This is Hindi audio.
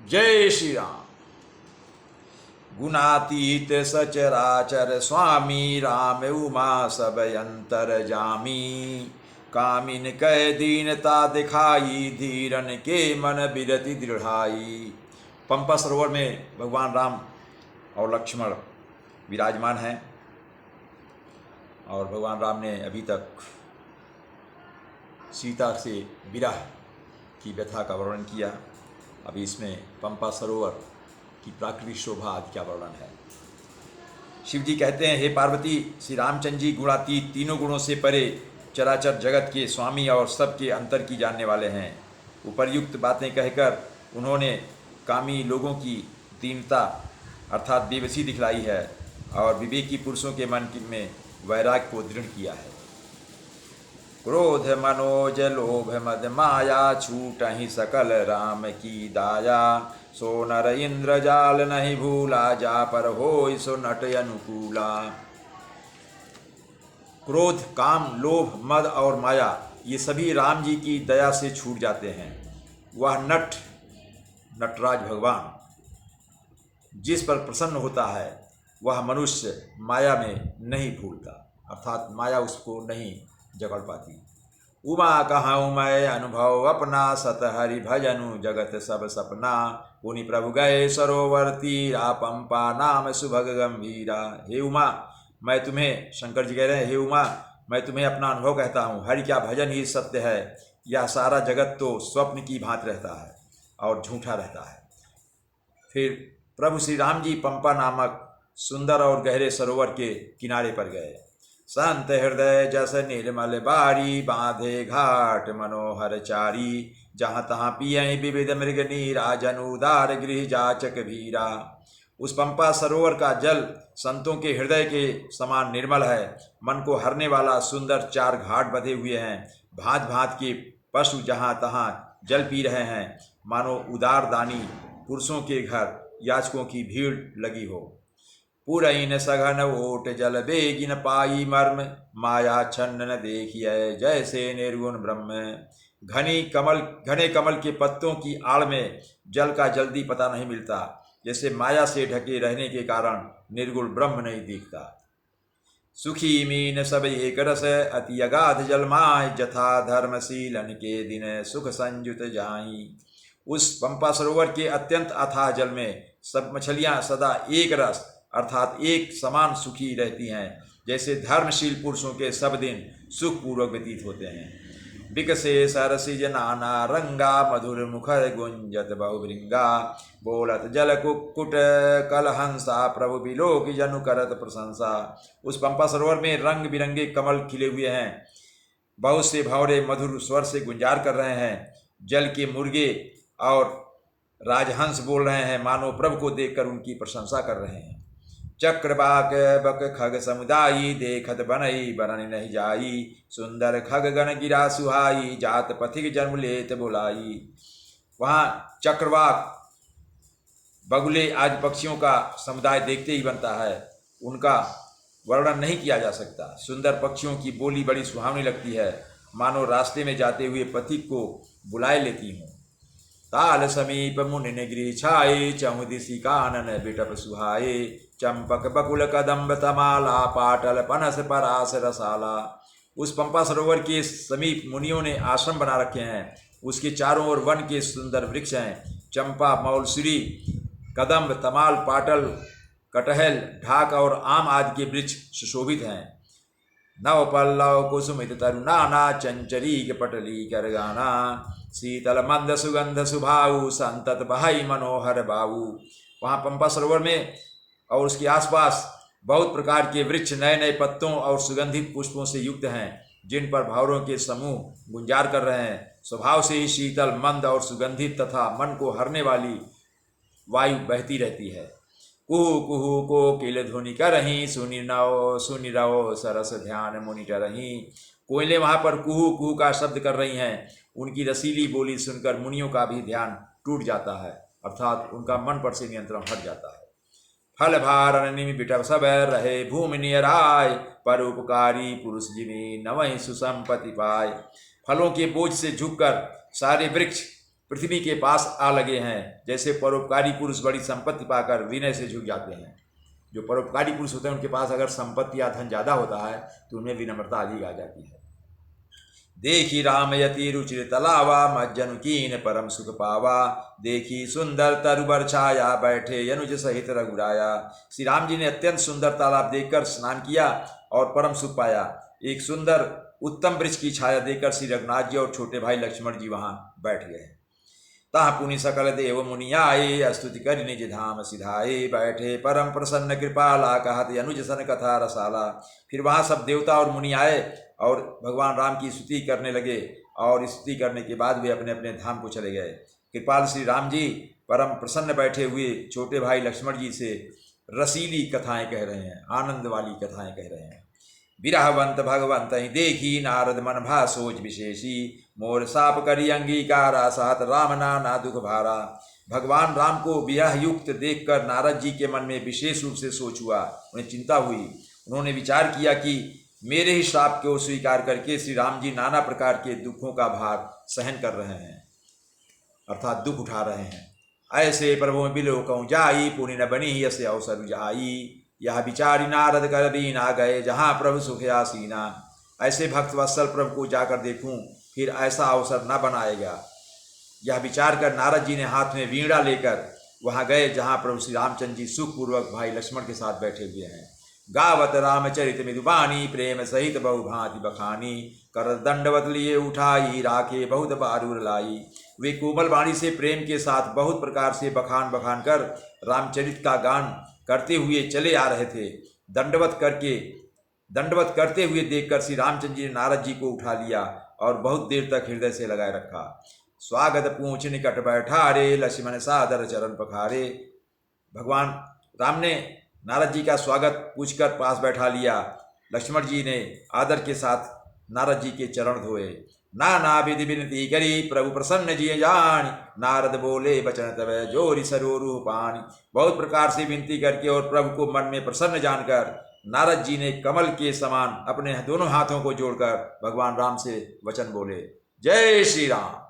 जय श्री राम। गुणातीत सचराचर स्वामी राम उमा सब अंतर जामी। कामिन कह दीनता दिखाई धीरन के मन बिरति दृढ़ाई। पंपा सरोवर में भगवान राम और लक्ष्मण विराजमान हैं और भगवान राम ने अभी तक सीता से विरह की व्यथा का वर्णन किया। अभी इसमें पंपा सरोवर की प्राकृतिक शोभा आदि का वर्णन है। शिव जी कहते हैं, हे पार्वती, श्री रामचंद्र जी गुणातीत, तीनों गुणों से परे, चराचर जगत के स्वामी और सबके अंतर की जानने वाले हैं। उपर्युक्त बातें कहकर उन्होंने कामी लोगों की दीनता अर्थात बेबसी दिखलाई है और विवेकी पुरुषों के मन में वैराग्य को दृढ़ किया है। क्रोध मनोज लोभ मद माया छूट ही सकल राम की दाया। सो नर इंद्र जाल नहीं भूला जा पर हो सो नट अनुकूला। क्रोध, काम, लोभ, मद और माया ये सभी राम जी की दया से छूट जाते हैं। वह नटराज भगवान जिस पर प्रसन्न होता है वह मनुष्य माया में नहीं भूलता, अर्थात माया उसको नहीं जगड़ पाती। उमा कहाऊँ मैं अनुभव अपना, सत हरि भजनु जगत सब सपना। पुनि प्रभु गए सरोवर तीरा, पंपा नाम सुभग गंभीरा। हे उमा, मैं तुम्हें, शंकर जी कह रहे हैं, हे उमा, मैं तुम्हें अपना अनुभव कहता हूँ। हरि का भजन ही सत्य है। यह सारा जगत तो स्वप्न की भांति रहता है और झूठा रहता है। फिर प्रभु श्री राम जी पंपा नामक सुंदर और गहरे सरोवर के किनारे पर गए। संत हृदय जस निर्मल बारी, बांधे घाट मनोहर चारी। जहाँ तहाँ पियं विविध मृग नीरा, जन उदार गृह जाचक भीरा। उस पंपा सरोवर का जल संतों के हृदय के समान निर्मल है। मन को हरने वाला सुंदर 4 घाट बंधे हुए हैं। भांत भांत के पशु जहाँ तहाँ जल पी रहे हैं, मानो उदार दानी पुरुषों के घर याचकों की भीड़ लगी हो। पुरैन सघन ओट जल बेगिन पाई मर्म, माया छन्न न देखिए जैसे निर्गुण ब्रह्म। घने कमल के पत्तों की आड़ में जल का जल्दी पता नहीं मिलता, जैसे माया से ढके रहने के कारण निर्गुण ब्रह्म नहीं दिखता। सुखी मीन सब एक रस, अति अगाध जल माय। जथा धर्मशीलन के दिन सुख संयुत जाई। उस पंपा सरोवर के अत्यंत अथाह जल में सब मछलियां सदा एक रस अर्थात एक समान सुखी रहती हैं, जैसे धर्मशील पुरुषों के सब दिन सुखपूर्वक व्यतीत होते हैं। विकसे सरसिज नाना रंगा, मधुर मुखर गुंजत बहुभृंगा। बोलत जल कुक्कुट कलहंसा, प्रभु बिलोक जनु करत प्रशंसा। उस पंपा सरोवर में रंग बिरंगे कमल खिले हुए हैं। बहुत से भंवरे मधुर स्वर से गुंजार कर रहे हैं। जल के मुर्गे और राजहंस बोल रहे हैं, मानो प्रभु को देखकर उनकी प्रशंसा कर रहे हैं। चक्रबाक बक खग समुदायी, देखत बनई बरन नहीं जाई। सुंदर खग गण गिरा सुहाई, जात पथिक जन्म लेत बुलाई। वहाँ चक्रवाक बगुले आदि पक्षियों का समुदाय देखते ही बनता है, उनका वर्णन नहीं किया जा सकता। सुंदर पक्षियों की बोली बड़ी सुहावनी लगती है, मानो रास्ते में जाते हुए पथिक को बुलाए लेती हूँ। ताल समीप मुनि गृह छाए, चहुदिसी कानन बिटप सुहाए। चंपक बकुल कदम्ब तमाला, पाटल पनस परास रसाला। उस पंपा सरोवर के समीप मुनियों ने आश्रम बना रखे हैं। उसके चारों ओर वन के सुंदर वृक्ष हैं। चंपा, मौलसुरी, कदम्ब, तमाल, पाटल, कटहल, ढाक और आम आदि के वृक्ष सुशोभित हैं। नव पल्लव कुसुमित तरुणाना, चंचरी पटली कर गाना। शीतल मंद सुगंध सुभाऊ, संतत बहाई मनोहर बाऊ। वहाँ पंपा सरोवर में और उसके आसपास बहुत प्रकार के वृक्ष नए नए पत्तों और सुगंधित पुष्पों से युक्त हैं, जिन पर भंवरों के समूह गुंजार कर रहे हैं। स्वभाव से ही शीतल, मंद और सुगंधित तथा मन को हरने वाली वायु बहती रहती है। कुहू कुहू को किल ध्वनि करही, सुनि रहो सरस ध्यान मुनि टरही। कोयले वहाँ पर कुहू कुहू का शब्द कर रही हैं। उनकी रसीली बोली सुनकर मुनियों का भी ध्यान टूट जाता है, अर्थात उनका मन पर से नियंत्रण हट जाता है। फल भारण निमि बिटप सब रहे, भूमि नियराय। परोपकारी पुरुष जिमी, नवहि सुसंपत्ति पाय। फलों के बोझ से झुककर सारे वृक्ष पृथ्वी के पास आ लगे हैं। जैसे परोपकारी पुरुष बड़ी संपत्ति पाकर विनय से झुक जाते हैं। जो परोपकारी पुरुष होते हैं उनके पास अगर संपत्ति या धन ज़्यादा होता है तो उनमें विनम्रता अधिक आ जाती है। देखी राम यति रुचिर तलावा मज्जनु कीन परम सुख पावा। देखी सुंदर तरुबर छाया बैठे यनुज सहित रघुराया। श्री राम जी ने अत्यंत सुंदर तालाब देखकर स्नान किया और परम सुख पाया। एक सुंदर उत्तम वृक्ष की छाया देखकर श्री रघुनाथ जी और छोटे भाई लक्ष्मण जी वहां बैठ गए। तह पुनि सकल देव मुनि आए स्तुति कर निज धाम सिधाए। बैठे परम प्रसन्न कृपाला कहत अनुज सन कथा रसाला। फिर वहाँ सब देवता और मुनि आए और भगवान राम की स्तुति करने लगे और स्तुति करने के बाद वे अपने अपने धाम को चले गए। कृपाल श्री राम जी परम प्रसन्न बैठे हुए छोटे भाई लक्ष्मण जी से रसीली कथाएं कह रहे हैं, आनंद वाली कथाएं कह रहे हैं। विरहवंत भगवंत ही देखी नारद मन भा सोच विशेषी। मोर साप करी अंगीकारा सात राम नाना दुख भारा। भगवान राम को विरह युक्त देखकर नारद जी के मन में विशेष रूप से सोच हुआ, उन्हें चिंता हुई। उन्होंने विचार किया कि मेरे ही श्राप को स्वीकार करके श्री राम जी नाना प्रकार के दुखों का भार सहन कर रहे हैं, अर्थात दुख उठा रहे हैं। ऐसे प्रभु बिलोकऊँ जाई पुनि न बनी यसे अवसर जाई। यह विचारी नारद कर दीना गए जहाँ प्रभु सुख आसीना। ऐसे भक्त वत्सल प्रभु को जाकर देखूं फिर ऐसा अवसर न बनाएगा। यह विचार कर नारद जी ने हाथ में वीणा लेकर वहाँ गए जहाँ प्रभु श्री रामचंद्र जी सुखपूर्वक भाई लक्ष्मण के साथ बैठे हुए हैं। गावत रामचरित मृदुबानी प्रेम सहित बहु भांति बखानी। कर दंडवत लिए उठाई राखे बहुत बारूर लाई। वे कोमल वाणी से प्रेम के साथ बहुत प्रकार से बखान बखान कर रामचरित का गान करते हुए चले आ रहे थे। दंडवत करते हुए देखकर श्री रामचंद्र जी ने नारद जी को उठा लिया और बहुत देर तक हृदय से लगाए रखा। स्वागत पूछ निकट बैठारे लक्ष्मण सादर चरण पखारे। भगवान राम ने नारद जी का स्वागत पूछकर पास बैठा लिया। लक्ष्मण जी ने आदर के साथ नारद जी के चरण धोए। नाना विधि विनती करी प्रभु प्रसन्न जी जान। नारद बोले बचन तब जोरी सरोरु पानी। बहुत प्रकार से विनती करके और प्रभु को मन में प्रसन्न जानकर नारद जी ने कमल के समान अपने दोनों हाथों को जोड़कर भगवान राम से वचन बोले। जय श्री राम।